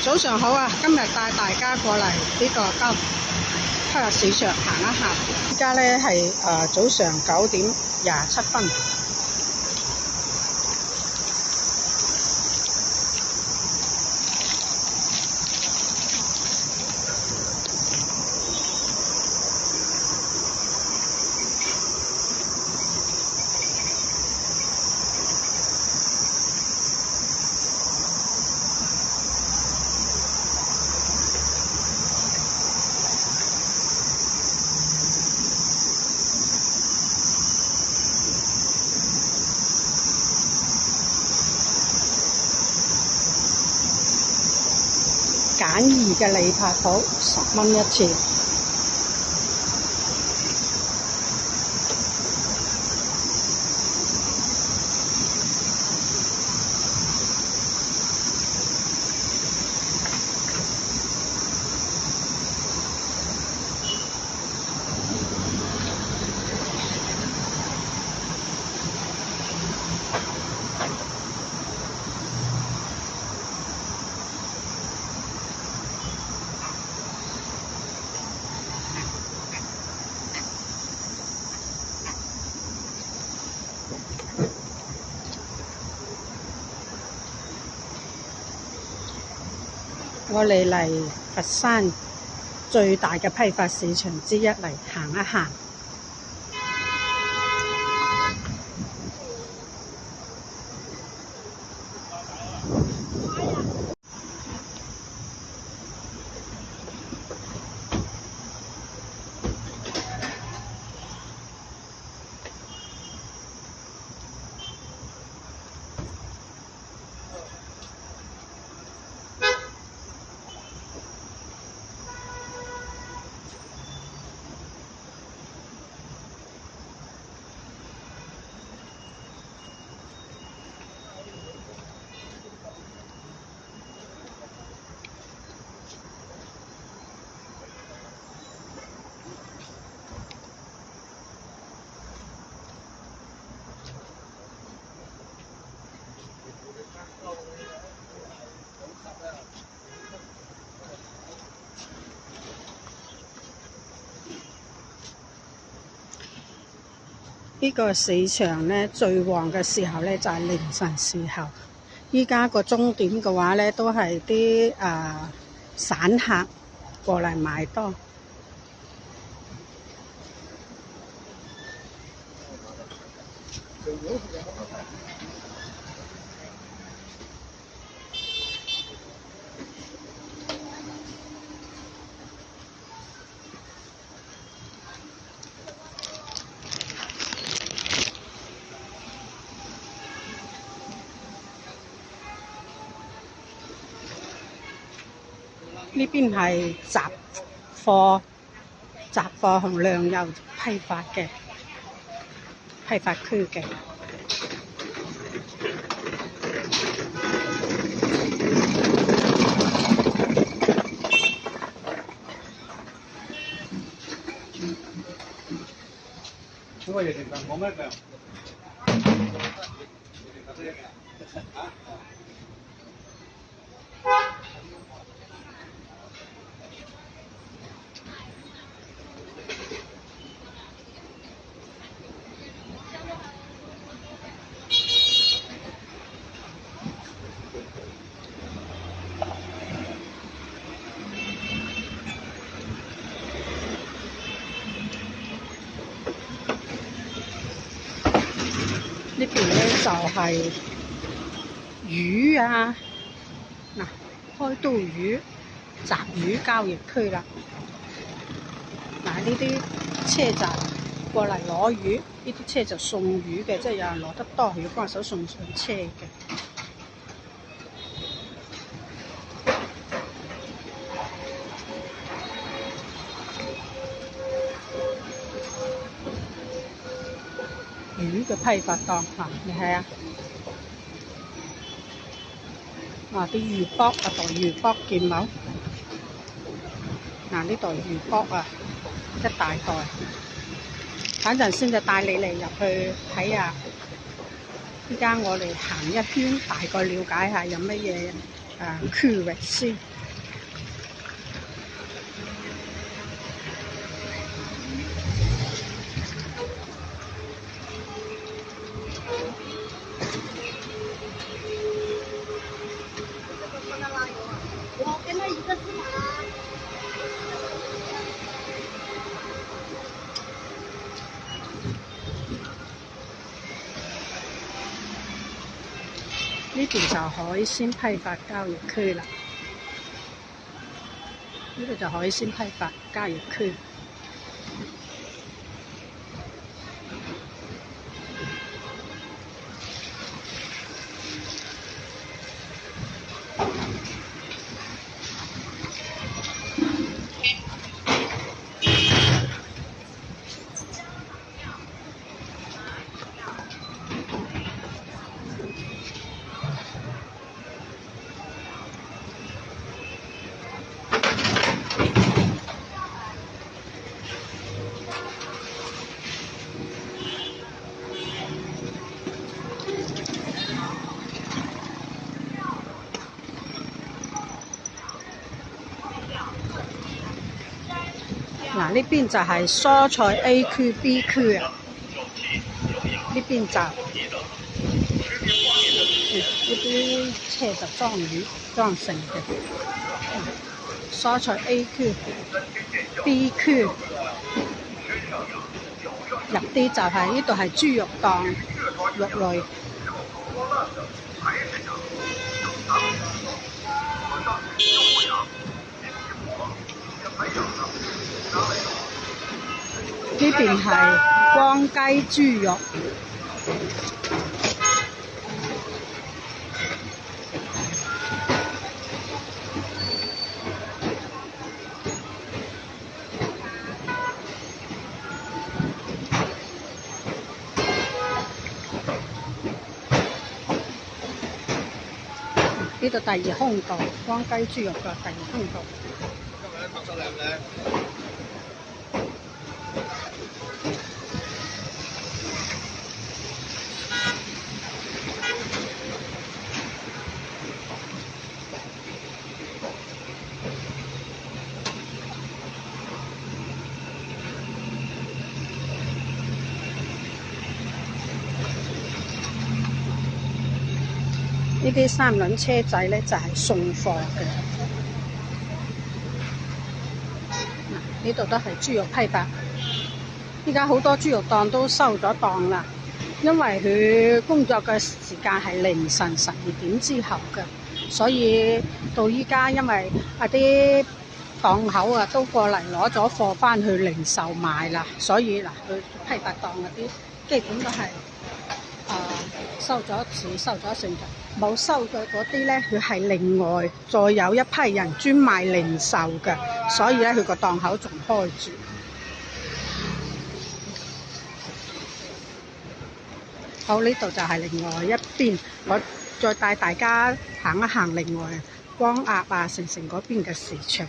早上好啊！今日帶大家過嚟呢個交批發市場行一行。依家咧係早上9:27。簡易嘅理髮鋪10蚊一次。我哋嚟佛山最大嘅批發市場之一嚟行一行。呢個市場呢，最旺嘅時候呢，就係凌晨時候。依家個鐘點嘅話呢，都係啲散客過嚟買多。呢邊係雜貨同糧油批發嘅批發區嘅。呢邊咧就係魚啊，嗱，開刀魚、雜魚交易區啦。嗱，呢啲車就過嚟攞魚，呢啲車就送魚嘅，即係有人攞得多，要幫手送上車嘅。魚嘅批發檔嚇，你睇下，哇！啲魚卜一袋魚卜見冇？嗱，呢袋魚卜啊，一大袋。等陣先就帶你嚟入去睇下。依家我哋行一圈，大概了解下有乜嘢區域先。呢邊就海鮮批發交易區啦，呢度就海鮮批發交易區。嗱，呢邊就係蔬菜 A 區、B 區啊，呢邊就呢啲車就裝魚裝成嘅。蔬菜 A 區、B 區入啲就係呢度係豬肉檔、肉類。呢邊係光雞豬肉，呢度第二空道，光雞豬肉嘅第二空道。呢啲三輪車仔咧就係送貨嘅。呢度都係豬肉批發。依家好多豬肉檔都收咗檔啦，因為佢工作嘅時間係凌晨12點之後嘅，所以到依家因為啲檔口啊都過嚟攞咗貨翻去零售賣啦，所以嗱，佢批發檔嗰啲基本都係收咗錢收咗成嘅，冇收嘅嗰啲咧，佢係另外再有一批人專賣零售嘅，所以咧佢個檔口仲開住。好，呢度就係另外一邊，我再帶大家行一行另外光鴨啊、成嗰邊嘅市場。